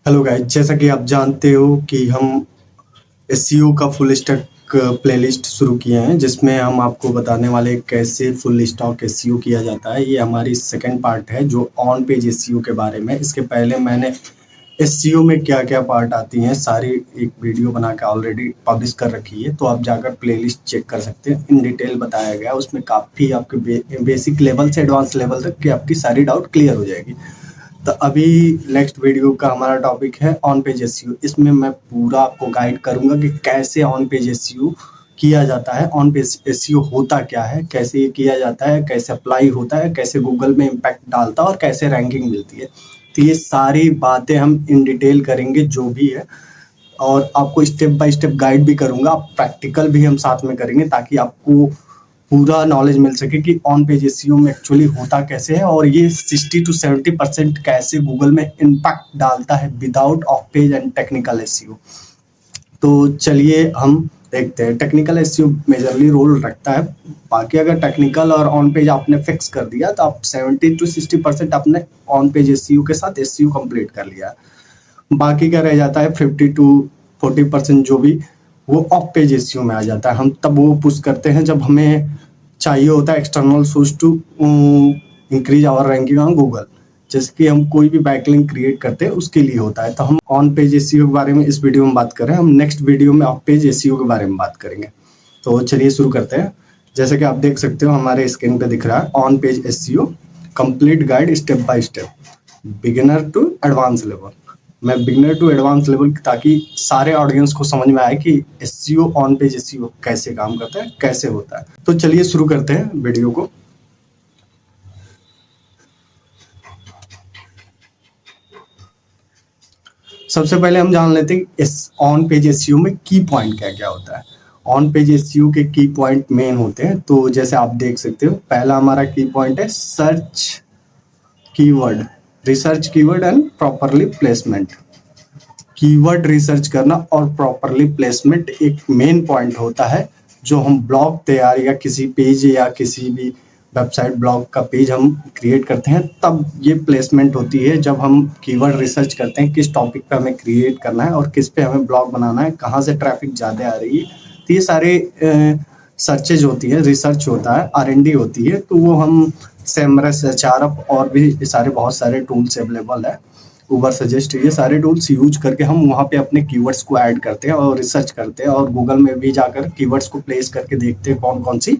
Hello guys, जैसा कि आप जानते हो कि हम एसईओ का फुल स्टैक प्लेलिस्ट शुरू किए हैं, जिसमें हम आपको बताने वाले कैसे फुल स्टैक एसईओ किया जाता है। ये हमारी सेकंड पार्ट है जो ऑन पेज एसईओ के बारे में। इसके पहले मैंने एसईओ में क्या क्या पार्ट आती हैं सारी एक वीडियो बना के ऑलरेडी पब्लिश कर रखी है, तो आप जाकर प्लेलिस्ट चेक कर सकते हैं। इन डिटेल बताया गया है उसमें, काफ़ी आपके बेसिक लेवल से एडवांस लेवल तक की आपकी सारी डाउट क्लियर हो जाएगी। तो अभी नेक्स्ट वीडियो का हमारा टॉपिक है ऑन पेज एसईओ। इसमें मैं पूरा आपको गाइड करूंगा कि कैसे ऑन पेज एसईओ किया जाता है, ऑन पेज एसईओ होता क्या है, कैसे ये किया जाता है, कैसे अप्लाई होता है, कैसे गूगल में इम्पैक्ट डालता है और कैसे रैंकिंग मिलती है। तो ये सारी बातें हम इन डिटेल करेंगे जो भी है, और आपको स्टेप बाय स्टेप गाइड भी करूंगा। प्रैक्टिकल भी हम साथ में करेंगे ताकि आपको पूरा नॉलेज मिल सके कि ऑन पेज एसईओ में एक्चुअली होता कैसे है और ये 60 to 70% कैसे गूगल में इम्पैक्ट डालता है without of page and technical SEO. तो चलिए हम देखते हैं। टेक्निकल एसईओ मेजरली रोल रखता है। बाकी अगर टेक्निकल और ऑन पेज आपने फिक्स कर दिया तो आप 70 to 60% आपने ऑन पेज एसईओ के साथ एसईओ कंप्लीट कर लिया। बाकी क्या रह जाता है 50 to 40% जो भी, वो ऑफ पेज एसईओ में आ जाता है। हम तब वो पुश करते हैं जब हमें चाहिए होता है external source to increase our ranking on Google. जैसे कि हम कोई भी बैकलिंक क्रिएट करते हैं उसके लिए होता है। तो हम ऑन पेज एसईओ के बारे में इस वीडियो में बात कर रहे हैं। हम नेक्स्ट वीडियो में ऑफ पेज एसईओ के बारे में बात करेंगे। तो चलिए शुरू करते हैं। जैसे कि आप देख सकते हो हमारे स्क्रीन पे दिख रहा है on page SEO complete guide step by step beginner to advance level. मैं बिगिनर टू एडवांस लेवल ताकि सारे ऑडियंस को समझ में आए कि एसईओ ऑन पेज एसईओ कैसे काम करता है, कैसे होता है। तो चलिए शुरू करते हैं वीडियो को। सबसे पहले हम जान लेते हैं इस ऑन पेज एसईओ में की पॉइंट क्या क्या होता है। ऑन पेज एसईओ के की पॉइंट मेन होते हैं। तो जैसे आप देख सकते हो, पहला हमारा की पॉइंट है search keyword, research keyword and properly placement. Keyword research करना और प्रॉपरली प्लेसमेंट एक मेन पॉइंट होता है। जो हम ब्लॉग तैयार या किसी पेज या किसी भी वेबसाइट ब्लॉग का पेज हम क्रिएट करते हैं, तब ये प्लेसमेंट होती है। जब हम कीवर्ड रिसर्च करते हैं किस टॉपिक पे हमें क्रिएट करना है और किस पे हमें ब्लॉग बनाना है, कहाँ से ट्रैफिक ज़्यादा आ रही है, तो ये सारे सर्चेज होती है, रिसर्च होता है, R&D होती है। तो वो हम सेमरस, एचआरएफ और भी सारे बहुत सारे टूल्स अवेलेबल है, उबर सजेस्ट, ये सारे टूल्स यूज करके हम वहाँ पे अपने कीवर्ड्स को ऐड करते हैं और रिसर्च करते हैं, और गूगल में भी जाकर कीवर्ड्स को प्लेस करके देखते हैं कौन कौन सी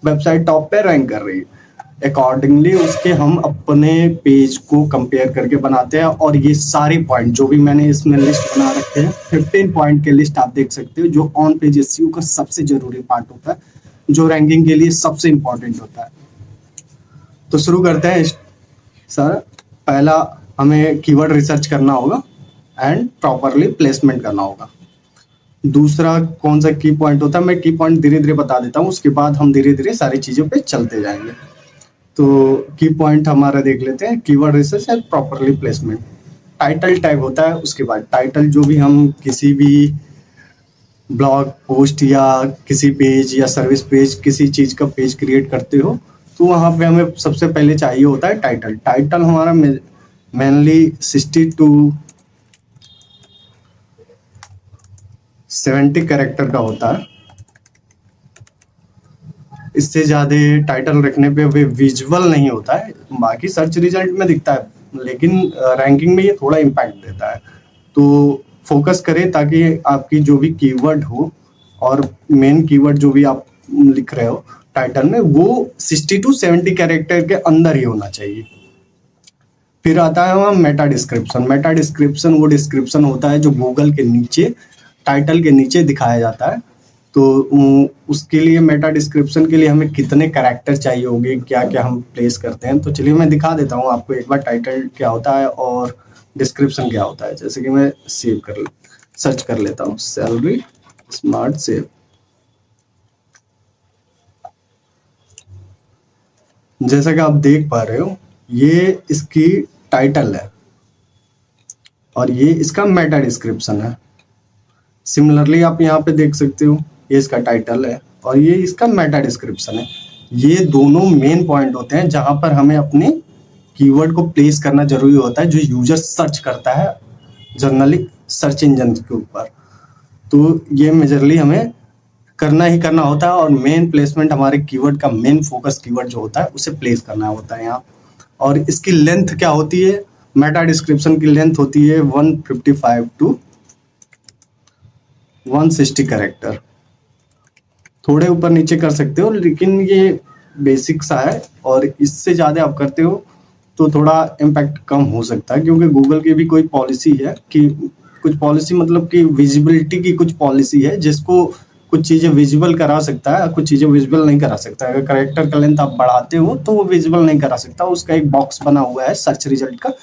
वेबसाइट टॉप पे रैंक कर रही है। अकॉर्डिंगली उसके हम अपने पेज को कंपेयर करके बनाते हैं। और ये सारे पॉइंट जो भी मैंने इसमें लिस्ट बना रखे हैं, 15 पॉइंट के लिस्ट आप देख सकते हो, जो ऑन पेज एसईओ का सबसे जरूरी पार्ट होता है, जो रैंकिंग के लिए सबसे इंपॉर्टेंट होता है। तो शुरू करते हैं सर। पहला हमें कीवर्ड रिसर्च करना होगा एंड प्रॉपरली प्लेसमेंट करना होगा। दूसरा कौन सा की पॉइंट होता है, मैं की पॉइंट धीरे धीरे बता देता हूँ, उसके बाद हम धीरे धीरे सारी चीज़ों पे चलते जाएंगे। तो की पॉइंट हमारा देख लेते हैं, keyword research and properly placement. Title tag होता है, उसके बाद टाइटल जो भी हम किसी भी ब्लॉग पोस्ट या किसी पेज या सर्विस पेज, किसी चीज़ का पेज क्रिएट करते हो, तो वहाँ पे हमें सबसे पहले चाहिए होता है टाइटल। टाइटल हमारा मेनली 60 to 70 कैरेक्टर का होता है। इससे ज़्यादा टाइटल रखने पे वे विजुअल नहीं होता है, बाकी सर्च रिजल्ट में दिखता है, लेकिन रैंकिंग में ये थोड़ा इम्पैक्ट देता है। तो फोकस करें ताकि आपकी जो भी कीवर्ड हो और मेन कीवर्ड जो भी आप लिख रहे हो टाइटल में, वो 60 to 70 कैरेक्टर के अंदर ही होना चाहिए। फिर आता है वहाँ मेटा डिस्क्रिप्शन। मेटा डिस्क्रिप्शन वो डिस्क्रिप्शन होता है जो गूगल के नीचे, टाइटल के नीचे दिखाया जाता है। तो उसके लिए मेटा डिस्क्रिप्शन के लिए हमें कितने कैरेक्टर चाहिए होंगे, क्या क्या हम प्लेस करते हैं। तो चलिए मैं दिखा देता हूँ आपको एक बार टाइटल क्या होता है और डिस्क्रिप्शन क्या होता है। जैसे कि मैं सर्च कर लेता हूँ, सैलरी स्मार्ट सेव। जैसा कि आप देख पा रहे हो, ये इसकी टाइटल है और ये इसका मेटा डिस्क्रिप्शन है। सिमिलरली आप यहाँ पे देख सकते हो, ये इसका टाइटल है और ये इसका मेटा डिस्क्रिप्शन है। ये दोनों मेन पॉइंट होते हैं जहां पर हमें अपने कीवर्ड को प्लेस करना जरूरी होता है, जो यूजर सर्च करता है जनरली सर्च इंजन के ऊपर। तो ये मेजरली हमें करना ही करना होता है, और मेन प्लेसमेंट हमारे कीवर्ड का मेन फोकस कीवर्ड जो होता है उसे प्लेस करना होता है यहाँ। और इसकी लेंथ क्या होती है, मेटा डिस्क्रिप्शन की लेंथ होती है 155 टू 160 कैरेक्टर। थोड़े ऊपर नीचे कर सकते हो, लेकिन ये बेसिक सा है, और इससे ज़्यादा आप करते हो तो थोड़ा इम्पैक्ट कम हो सकता है, क्योंकि गूगल की भी कोई पॉलिसी है कि कुछ पॉलिसी मतलब कि विजिबिलिटी की कुछ पॉलिसी है, जिसको कुछ चीज़ें विजिबल करा सकता है, कुछ चीज़ें विजिबल नहीं करा सकता है। अगर कैरेक्टर का लेंथ आप बढ़ाते हो तो वो विजिबल नहीं करा सकता, उसका एक बॉक्स बना हुआ है सर्च रिजल्ट का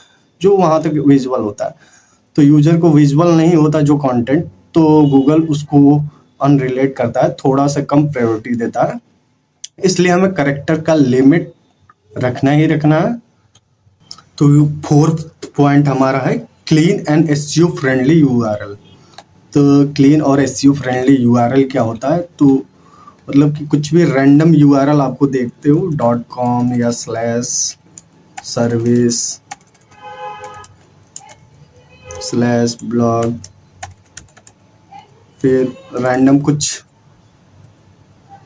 जो वहाँ तक विजिबल होता है। तो यूजर को विजुअल नहीं होता जो कंटेंट, तो गूगल उसको अनरिलेट करता है, थोड़ा सा कम प्रायोरिटी देता है। इसलिए हमें कैरेक्टर का लिमिट रखना ही रखना है। तो फोर्थ पॉइंट हमारा है clean and SEO friendly URL. तो क्लीन और एसईओ फ्रेंडली यूआरएल क्या होता है, तो मतलब कि कुछ भी रैंडम यूआरएल आपको देखते हो .com या /service/blog, फिर रैंडम कुछ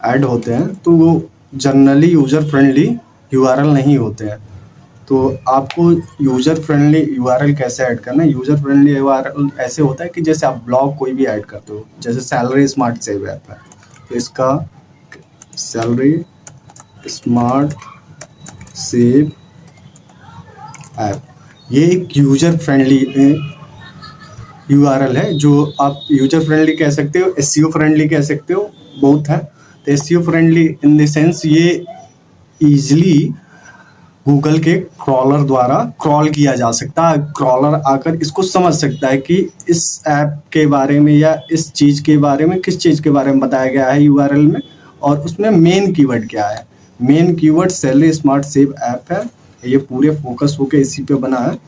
ऐड होते हैं, तो वो जनरली यूज़र फ्रेंडली यूआरएल नहीं होते हैं। तो आपको यूज़र फ्रेंडली यूआरएल कैसे ऐड करना है, यूज़र फ्रेंडली यूआरएल ऐसे होता है कि जैसे आप ब्लॉग कोई भी ऐड करते हो, जैसे सैलरी स्मार्ट सेव ऐप है, तो इसका सैलरी स्मार्ट सेव ऐप, ये एक यूज़र फ्रेंडली यूआरएल है, जो आप यूज़र फ्रेंडली कह सकते हो, एसईओ फ्रेंडली कह सकते हो, बहुत है। तो SEO friendly in the sense ये ईजिली गूगल के क्रॉलर द्वारा क्रॉल किया जा सकता है। क्रॉलर आकर इसको समझ सकता है कि इस ऐप के बारे में या इस चीज़ के बारे में, किस चीज़ के बारे में बताया गया है यूआरएल में, और उसमें मेन कीवर्ड क्या है। Main keyword salary smart save app है, ये पूरे फोकस होके इसी पे बना है।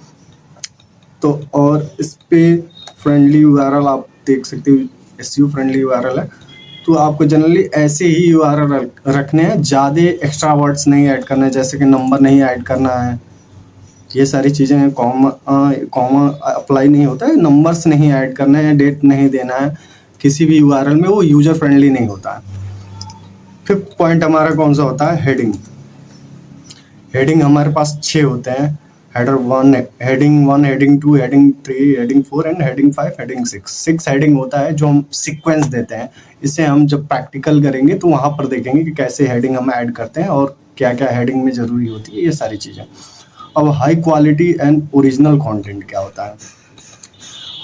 तो और इस पे फ्रेंडली यूआरएल आप देख सकते हो, एसईओ फ्रेंडली यूआरएल है। तो आपको जनरली ऐसे ही यूआरएल रखने हैं, ज़्यादा एक्स्ट्रा वर्ड्स नहीं ऐड करना है, जैसे कि नंबर नहीं ऐड करना है, ये सारी चीज़ें हैं। कॉमा अप्लाई नहीं होता है, नंबर्स नहीं ऐड करना है, डेट नहीं देना है किसी भी यूआरएल में, वो यूज़र फ्रेंडली नहीं होता है। फिफ्थ पॉइंट हमारा कौन सा होता है, हेडिंग। हेडिंग हमारे पास 6 होते हैं, header 1, heading 1, heading 2, heading 3, heading 4 and heading 5, heading 6 heading होता है जो हम सीक्वेंस देते हैं। इसे हम जब प्रैक्टिकल करेंगे तो वहाँ पर देखेंगे कि कैसे हेडिंग हम ऐड करते हैं और क्या क्या हेडिंग में ज़रूरी होती है, ये सारी चीज़ें। अब high quality and original content क्या होता है।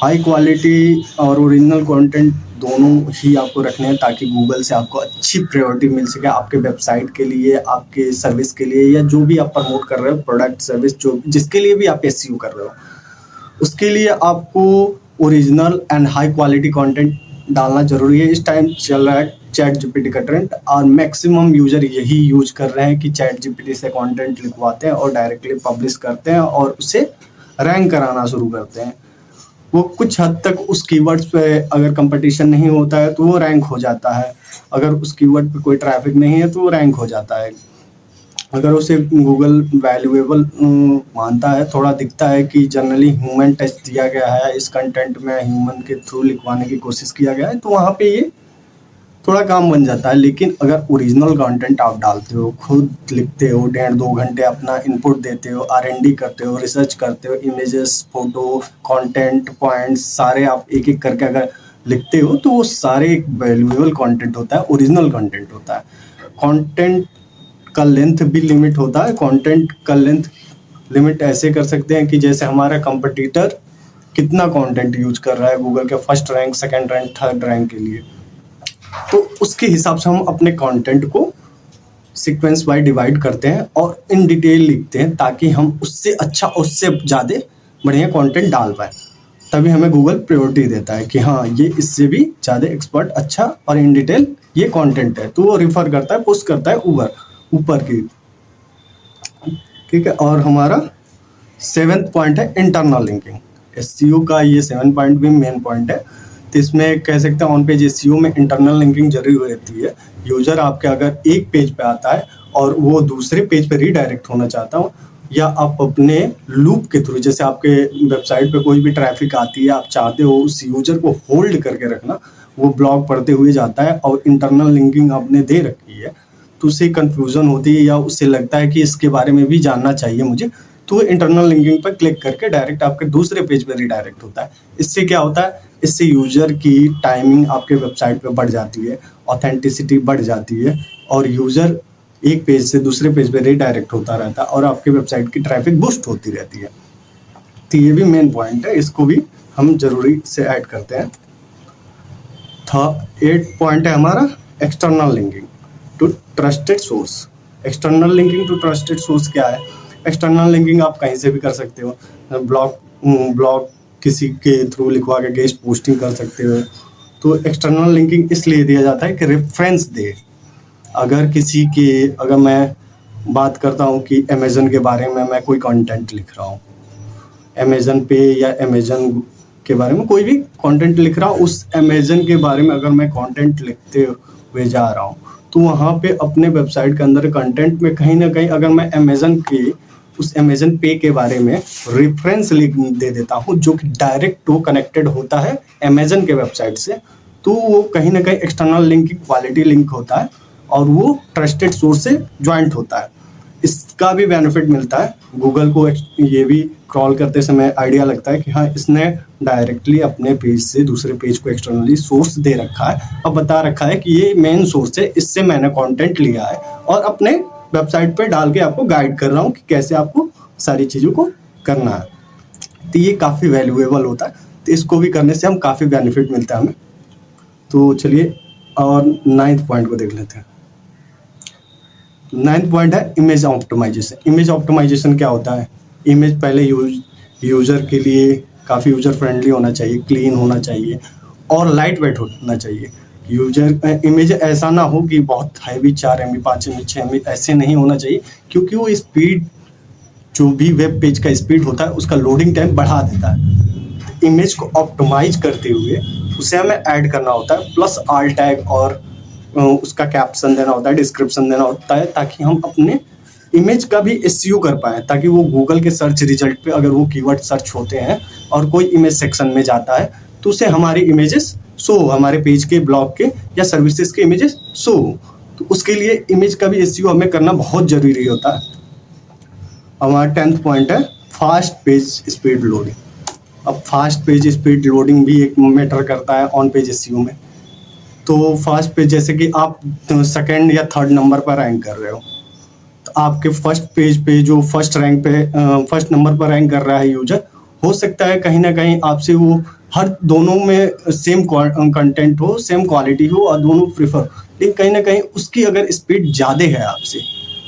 हाई क्वालिटी और ओरिजिनल कंटेंट दोनों ही आपको रखने हैं, ताकि गूगल से आपको अच्छी प्रायोरिटी मिल सके आपके वेबसाइट के लिए, आपके सर्विस के लिए, या जो भी आप प्रमोट कर रहे हो, प्रोडक्ट सर्विस जो जिसके लिए भी आप एसईओ कर रहे हो, उसके लिए आपको original and high quality content डालना जरूरी है। इस टाइम चल रहा है चैट जीपीटी का ट्रेंड, और मैक्सिमम यूजर यही यूज कर रहे हैं कि चैट जीपीटी से कंटेंट लिखवाते हैं और डायरेक्टली पब्लिश करते हैं और उसे रैंक कराना शुरू करते हैं। वो कुछ हद तक उस कीवर्ड्स पे अगर कंपटीशन नहीं होता है तो वो रैंक हो जाता है, अगर उस कीवर्ड पे कोई ट्रैफिक नहीं है तो वो रैंक हो जाता है। अगर उसे गूगल वैल्यूएबल मानता है, थोड़ा दिखता है कि जनरली ह्यूमन टच दिया गया है, इस कंटेंट में ह्यूमन के थ्रू लिखवाने की कोशिश किया गया है, तो वहाँ पे ये थोड़ा काम बन जाता है। लेकिन अगर ओरिजिनल कंटेंट आप डालते हो, खुद लिखते हो, 1.5-2 घंटे अपना इनपुट देते हो, R&D करते हो, रिसर्च करते हो, इमेजेस, फोटो, कंटेंट, पॉइंट्स सारे आप एक एक करके अगर लिखते हो, तो वो सारे एक वैल्यूएबल कंटेंट होता है, ओरिजिनल कंटेंट होता है। कंटेंट का लेंथ भी लिमिट होता है। कंटेंट का लेंथ लिमिट ऐसे कर सकते हैं कि जैसे हमारा कंपटीटर कितना कंटेंट यूज कर रहा है गूगल के first rank, second rank, third rank के लिए, तो उसके हिसाब से हम अपने कंटेंट को सीक्वेंस वाइज डिवाइड करते हैं और इन डिटेल लिखते हैं, ताकि हम उससे अच्छा, उससे ज़्यादा बढ़िया कंटेंट डाल पाए। तभी हमें गूगल प्रायोरिटी देता है कि हाँ, ये इससे भी ज़्यादा एक्सपर्ट, अच्छा और इन डिटेल ये कंटेंट है, तो वो रिफर करता है, पुश करता है ऊपर की। ठीक है। और हमारा 7th पॉइंट है इंटरनल लिंकिंग। एसईओ का ये 7 पॉइंट भी मेन पॉइंट है। तो इसमें कह सकते हैं ऑन पेज एसईओ में इंटरनल लिंकिंग जरूरी रहती है। यूजर आपके अगर एक पेज पे आता है और वो दूसरे पेज पे रीडायरेक्ट होना चाहता हो, या आप अपने लूप के थ्रू, जैसे आपके वेबसाइट पे कोई भी ट्रैफिक आती है, आप चाहते हो उस यूजर को होल्ड करके रखना, वो ब्लॉग पढ़ते हुए जाता है और इंटरनल लिंकिंग आपने दे रखी है, तो उसे कन्फ्यूज़न होती है या उसे लगता है कि इसके बारे में भी जानना चाहिए मुझे, तो इंटरनल लिंकिंग पर क्लिक करके डायरेक्ट आपके दूसरे पेज पर रिडायरेक्ट होता है। इससे क्या होता है, इससे यूज़र की टाइमिंग आपके वेबसाइट पे बढ़ जाती है, ऑथेंटिसिटी बढ़ जाती है और यूज़र एक पेज से दूसरे पेज पे रिडायरेक्ट होता रहता है और आपके वेबसाइट की ट्रैफिक बूस्ट होती रहती है। तो ये भी मेन पॉइंट है, इसको भी हम ज़रूरी से ऐड करते हैं। था 8 पॉइंट है हमारा external linking to trusted source. External linking to trusted source क्या है? एक्सटर्नल लिंकिंग आप कहीं से भी कर सकते हो, ब्लॉग किसी के थ्रू लिखवा के गेस्ट पोस्टिंग कर सकते हो। तो एक्सटर्नल लिंकिंग इसलिए दिया जाता है कि रेफरेंस दे। अगर मैं बात करता हूँ कि अमेज़न के बारे में मैं कोई कंटेंट लिख रहा हूँ, अमेज़न पे या अमेज़न के बारे में कोई भी कंटेंट लिख रहा हूँ, उस अमेज़न के बारे में अगर मैं कंटेंट लिखते हुए जा रहा हूँ, तो वहाँ पे अपने वेबसाइट के अंदर कंटेंट में कहीं ना कहीं अगर मैं अमेज़न के उस अमेज़न पे के बारे में रेफरेंस लिंक दे देता हूँ जो कि डायरेक्ट टू कनेक्टेड होता है अमेज़न के वेबसाइट से, तो वो कहीं ना कहीं एक्सटर्नल लिंक की क्वालिटी लिंक होता है और वो ट्रस्टेड सोर्स से ज्वाइंट होता है। इसका भी बेनिफिट मिलता है, गूगल को ये भी क्रॉल करते समय आइडिया लगता है कि हाँ, इसने डायरेक्टली अपने पेज से दूसरे पेज को एक्सटर्नली सोर्स दे रखा है और बता रखा है कि ये मेन सोर्स है, इससे मैंने कंटेंट लिया है और अपने वेबसाइट पे डाल के आपको गाइड कर रहा हूँ कि कैसे आपको सारी चीज़ों को करना है। तो ये काफ़ी वैल्यूएबल होता है, तो इसको भी करने से हम काफ़ी बेनिफिट मिलता है हमें। तो चलिए और 9th पॉइंट को देख लेते हैं। 9th पॉइंट है इमेज ऑप्टिमाइजेशन। इमेज ऑप्टिमाइजेशन क्या होता है? इमेज पहले यूज़र के लिए काफ़ी यूज़र फ्रेंडली होना चाहिए, क्लीन होना चाहिए और लाइट वेट होना चाहिए। इमेज ऐसा ना हो कि बहुत हैवी 4 MB 5 MB 6 MB ऐसे नहीं होना चाहिए, क्योंकि वो स्पीड, जो भी वेब पेज का स्पीड होता है उसका लोडिंग टाइम बढ़ा देता है। इमेज को ऑप्टिमाइज करते हुए उसे हमें ऐड करना होता है, प्लस आल टैग और उसका कैप्शन देना होता है, डिस्क्रिप्शन देना होता है, ताकि हम अपने इमेज का भी एसईओ कर पाएँ, ताकि वो गूगल के सर्च रिजल्ट पे अगर वो कीवर्ड सर्च होते हैं और कोई इमेज सेक्शन में जाता है तो उसे हमारी इमेजेस शो हो, हमारे पेज के, ब्लॉग के या सर्विसेज के इमेजेस शो हो। तो उसके लिए इमेज का भी एसईओ हमें करना बहुत ज़रूरी होता है। हमारा 10th पॉइंट है फास्ट पेज स्पीड लोडिंग। अब फास्ट पेज स्पीड लोडिंग भी एक मैटर करता है ऑन पेज एसईओ में। तो फास्ट पेज, जैसे कि आप 2nd या 3rd नंबर पर रैंक कर रहे हो, तो आपके फर्स्ट पेज पे जो फर्स्ट नंबर पर रैंक कर रहा है यूजर, हो सकता है कहीं ना कहीं आपसे वो हर दोनों में सेम कंटेंट हो, सेम क्वालिटी हो और दोनों प्रिफर, लेकिन कहीं ना कहीं उसकी अगर स्पीड ज़्यादा है आपसे,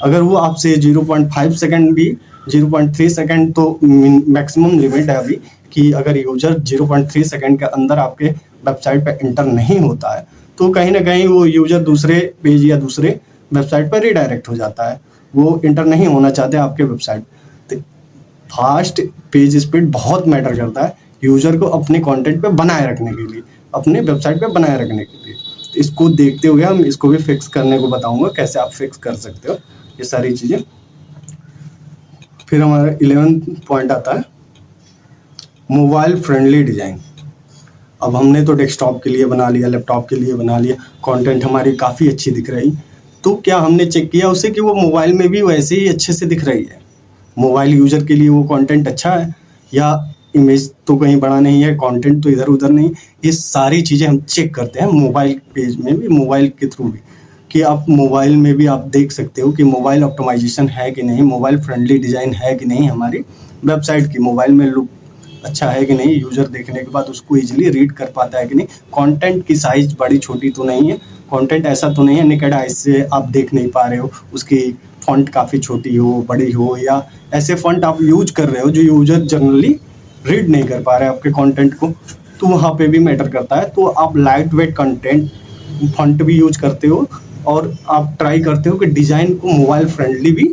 अगर वो आपसे 0.5 सेकेंड भी, 0.3 सेकेंड तो मैक्सिमम लिमिट है अभी, कि अगर यूजर 0.3 सेकेंड के अंदर आपके वेबसाइट पे इंटर नहीं होता है तो कहीं ना कहीं वो यूजर दूसरे पेज या दूसरे वेबसाइट पर रिडायरेक्ट हो जाता है, वो इंटर नहीं होना चाहते आपके वेबसाइट। तो फास्ट पेज स्पीड बहुत मैटर करता है यूजर को अपने कंटेंट पे बनाए रखने के लिए, अपने वेबसाइट पे बनाए रखने के लिए। तो इसको देखते हुए हम इसको भी फिक्स करने को बताऊंगा, कैसे आप फिक्स कर सकते हो ये सारी चीज़ें। फिर हमारा 11th पॉइंट आता है मोबाइल फ्रेंडली डिज़ाइन। अब हमने तो डेस्कटॉप के लिए बना लिया, लैपटॉप के लिए बना लिया, कंटेंट हमारी काफ़ी अच्छी दिख रही, तो क्या हमने चेक किया उसे कि वो मोबाइल में भी वैसे ही अच्छे से दिख रही है? मोबाइल यूज़र के लिए वो कंटेंट अच्छा है या इमेज तो कहीं बड़ा नहीं है, कंटेंट तो इधर उधर नहीं? ये सारी चीज़ें हम चेक करते हैं मोबाइल पेज में भी, मोबाइल के थ्रू भी, कि आप मोबाइल में भी आप देख सकते हो कि मोबाइल ऑप्टिमाइजेशन है कि नहीं, मोबाइल फ्रेंडली डिज़ाइन है कि नहीं, हमारी वेबसाइट की मोबाइल में लुक अच्छा है कि नहीं, यूज़र देखने के बाद उसको ईजिली रीड कर पाता है कि नहीं, कंटेंट की साइज़ बड़ी छोटी तो नहीं है, कंटेंट ऐसा तो नहीं है नेकेड आई से आप देख नहीं पा रहे हो, उसकी फॉन्ट काफ़ी छोटी हो, बड़ी हो, या ऐसे फॉन्ट आप यूज कर रहे हो जो यूज़र जनरली रीड नहीं कर पा रहे हैं आपके कंटेंट को, तो वहाँ पे भी मैटर करता है। तो आप लाइट वेट कंटेंट फॉन्ट भी यूज करते हो और आप ट्राई करते हो कि डिज़ाइन को मोबाइल फ्रेंडली भी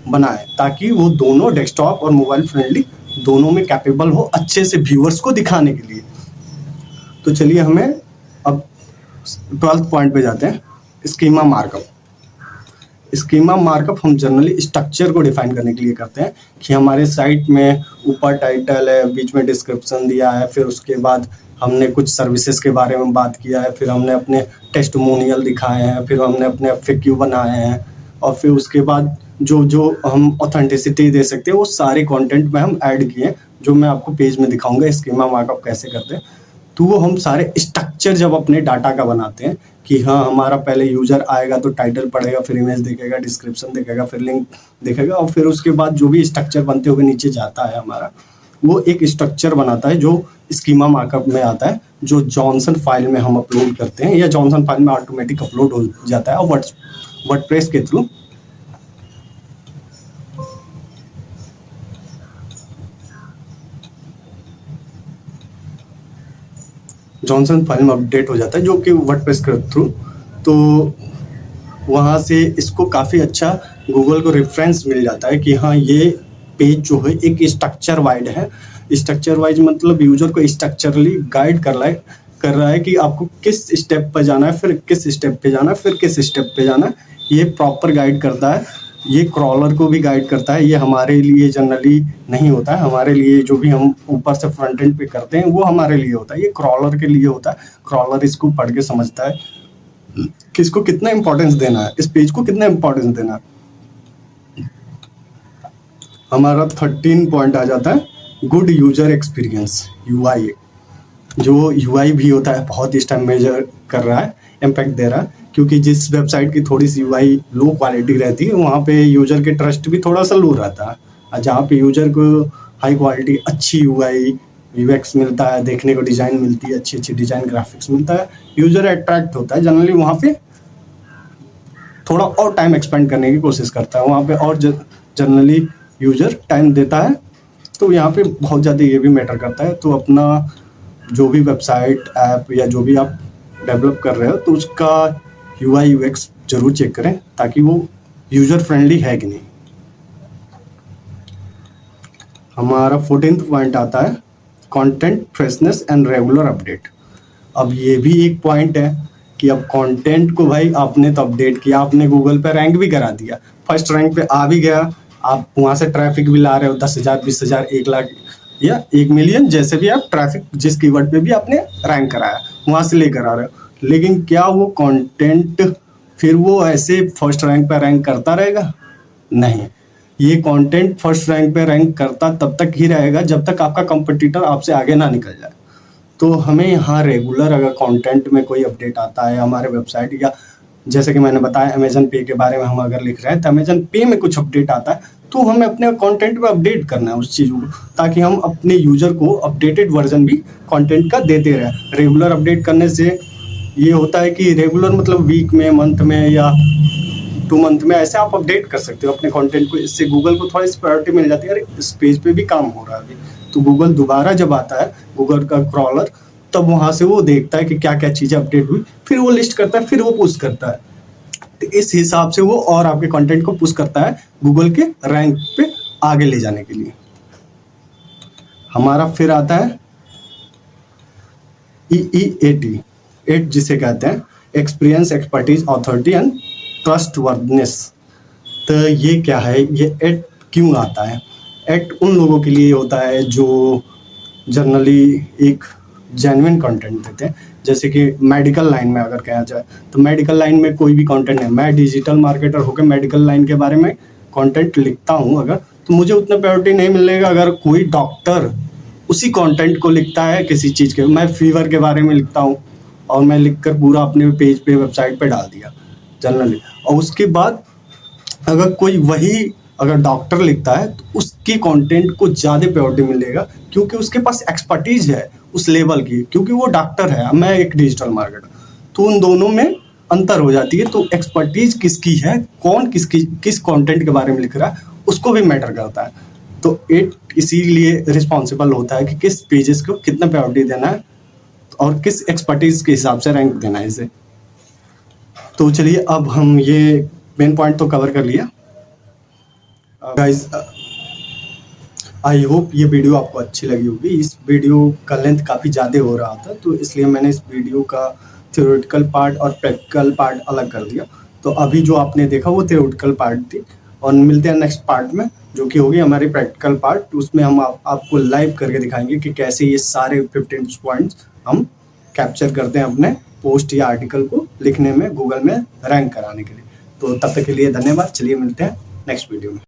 बनाएं, ताकि वो दोनों डेस्कटॉप और मोबाइल फ्रेंडली दोनों में कैपेबल हो अच्छे से व्यूअर्स को दिखाने के लिए। तो चलिए हमें अब 12th पॉइंट पे जाते हैं, स्कीमा मार्कअप। स्कीमा मार्कअप हम जनरली स्ट्रक्चर को डिफाइन करने के लिए करते हैं कि हमारे साइट में ऊपर टाइटल है, बीच में डिस्क्रिप्शन दिया है, फिर उसके बाद हमने कुछ सर्विसेज के बारे में बात किया है, फिर हमने अपने टेस्टिमोनियल दिखाए हैं, फिर हमने अपने FAQ बनाए हैं, और फिर उसके बाद जो जो हम ऑथेंटिसिटी दे सकते हैं वो सारे कंटेंट में हम ऐड किए हैं, जो मैं आपको पेज में दिखाऊंगा स्कीमा मार्कअप कैसे करते हैं। तो वो हम सारे स्ट्रक्चर जब अपने डाटा का बनाते हैं कि हाँ हमारा पहले यूजर आएगा तो टाइटल पढ़ेगा, फिर इमेज देखेगा, डिस्क्रिप्शन देखेगा, फिर लिंक देखेगा, और फिर उसके बाद जो भी स्ट्रक्चर बनते हुए नीचे जाता है हमारा, वो एक स्ट्रक्चर बनाता है जो स्कीमा मार्कअप में आता है, जो जॉनसन फाइल में हम अपलोड करते हैं, या जॉनसन फाइल में ऑटोमेटिक अपलोड हो जाता है वर्डप्रेस के थ्रू। जॉनसन फाइल में अपडेट हो जाता है जो कि वर्डप्रेस के थ्रू। तो वहाँ से इसको काफ़ी अच्छा गूगल को रेफरेंस मिल जाता है कि हाँ ये पेज जो है एक स्ट्रक्चर वाइज है। स्ट्रक्चर वाइज मतलब यूजर को स्ट्रक्चरली गाइड कर रहा है कि आपको किस स्टेप पर जाना है, फिर किस स्टेप पे जाना है, फिर किस स्टेप पे जाना है, ये प्रॉपर गाइड करता है। ये क्रॉलर को भी गाइड करता है। ये हमारे लिए जनरली नहीं होता है, हमारे लिए जो भी हम ऊपर से फ्रंट एंड पे करते हैं वो हमारे लिए होता है, ये क्रॉलर के लिए होता है। क्रॉलर इसको पढ़ के समझता है कि इसको कितना इंपॉर्टेंस देना है, इस पेज को कितना इंपॉर्टेंस देना है। हमारा 13 पॉइंट आ जाता है गुड यूजर एक्सपीरियंस, UI। जो UI भी होता है बहुत इस टाइम मेजर कर रहा है, इम्पैक्ट दे रहा है, क्योंकि जिस वेबसाइट की थोड़ी सी UI लो क्वालिटी रहती है वहाँ पे यूजर के ट्रस्ट भी थोड़ा सा लो रहता है, और जहाँ पे यूजर को हाई क्वालिटी अच्छी UI UX मिलता है, देखने को डिज़ाइन मिलती है, अच्छी अच्छी डिज़ाइन ग्राफिक्स मिलता है, यूजर अट्रैक्ट होता है। जनरली वहाँ पे थोड़ा और टाइम एक्सपेंड करने की कोशिश करता है, वहाँ पे और जनरली यूजर टाइम देता है। तो यहाँ पे बहुत ज़्यादा ये भी मैटर करता है। तो अपना जो भी वेबसाइट ऐप या जो भी आप डेवलप कर रहे हो तो उसका UI UX जरूर चेक करें ताकि वो यूजर फ्रेंडली है कि नहीं। हमारा 14th पॉइंट आता है content freshness and regular update. अब ये भी एक पॉइंट है कि अब कंटेंट को भाई आपने तो अपडेट किया, आपने गूगल पे रैंक भी करा दिया, फर्स्ट रैंक पे आ भी गया, आप वहाँ से ट्रैफिक भी ला रहे हो 10,000 20,000 1 लाख या 1 मिलियन, जैसे भी आप ट्रैफिक जिस कीवर्ड पे भी आपने रैंक कराया वहाँ से लेकर आ रहे हो। लेकिन क्या वो कंटेंट फिर वो ऐसे फर्स्ट रैंक पे रैंक करता रहेगा? नहीं, ये कंटेंट फर्स्ट रैंक पे रैंक करता तब तक ही रहेगा जब तक आपका कंपटीटर आपसे आगे ना निकल जाए। तो हमें यहाँ रेगुलर अगर कंटेंट में कोई अपडेट आता है हमारे वेबसाइट, या जैसे कि मैंने बताया अमेजन पे के बारे में हम अगर लिख रहे हैं तो अमेजन पे में कुछ अपडेट आता है तो हमें अपने कंटेंट पे अपडेट करना है उस चीज़ों को, ताकि हम अपने यूजर को अपडेटेड वर्जन भी कंटेंट का देते रहें। रेगुलर अपडेट करने से ये होता है कि रेगुलर मतलब वीक में, मंथ में या 2 मंथ में ऐसे आप अपडेट कर सकते हो अपने कंटेंट को। इससे गूगल को थोड़ी सी प्रायोरिटी मिल जाती है, अरे इस पेज पे भी काम हो रहा है अभी, तो गूगल दोबारा जब आता है गूगल का क्रॉलर तब वहाँ से वो देखता है कि क्या क्या चीज़ें अपडेट हुई, फिर वो लिस्ट करता है, फिर वो पुश करता है। तो इस हिसाब से वो और आपके कंटेंट को पुश करता है गूगल के रैंक पे आगे ले जाने के लिए। हमारा फिर आता है EEAT, 8 जिसे कहते हैं एक्सपीरियंस, एक्सपर्टीज, अथॉरिटी एंड ट्रस्टवर्दनेस। तो ये क्या है, ये 8 क्यों आता है? 8 उन लोगों के लिए होता है जो जनरली एक जेन्युइन कंटेंट देते हैं। जैसे कि मेडिकल लाइन में अगर कहा जाए तो मेडिकल लाइन में कोई भी कंटेंट है, मैं डिजिटल मार्केटर होकर मेडिकल लाइन के बारे में कंटेंट लिखता हूँ अगर, तो मुझे उतना प्रायोरिटी नहीं मिलेगा। अगर कोई डॉक्टर उसी कंटेंट को लिखता है किसी चीज़ के, मैं फीवर के बारे में लिखता हूँ और मैं लिखकर पूरा अपने पेज पे वेबसाइट पे डाल दिया जनरली, और उसके बाद अगर कोई वही अगर डॉक्टर लिखता है तो उसकी कंटेंट को ज़्यादा प्रायोरिटी मिलेगा क्योंकि उसके पास एक्सपर्टीज है उस लेवल की, क्योंकि वो डॉक्टर है, मैं एक डिजिटल मार्केटर। तो उन दोनों में अंतर हो जाती है। तो एक्सपर्टीज किसकी है, कौन किस कंटेंट के बारे में लिख रहा है, उसको भी मैटर करता है। तो 8 इसीलिए रिस्पॉन्सिबल होता है कि किस पेजेस को कितना प्रायोरिटी देना है और किस एक्सपर्टीज के हिसाब से रैंक देना है इसे। तो चलिए अब हम ये मेन पॉइंट तो कवर कर लिया गाइस। आई होप ये वीडियो आपको अच्छी लगी होगी। इस वीडियो का लेंथ काफ़ी ज़्यादा हो रहा था तो इसलिए मैंने इस वीडियो का थ्योरेटिकल पार्ट और प्रैक्टिकल पार्ट अलग कर दिया। तो अभी जो आपने देखा वो थ्योरेटिकल पार्ट थी, और मिलते हैं नेक्स्ट पार्ट में जो कि होगी हमारी प्रैक्टिकल पार्ट। उसमें हम आपको लाइव करके दिखाएंगे कि कैसे ये सारे 15 पॉइंट्स हम कैप्चर करते हैं अपने पोस्ट या आर्टिकल को लिखने में, गूगल में रैंक कराने के लिए। तो तब तक के लिए धन्यवाद। चलिए मिलते हैं नेक्स्ट वीडियो में।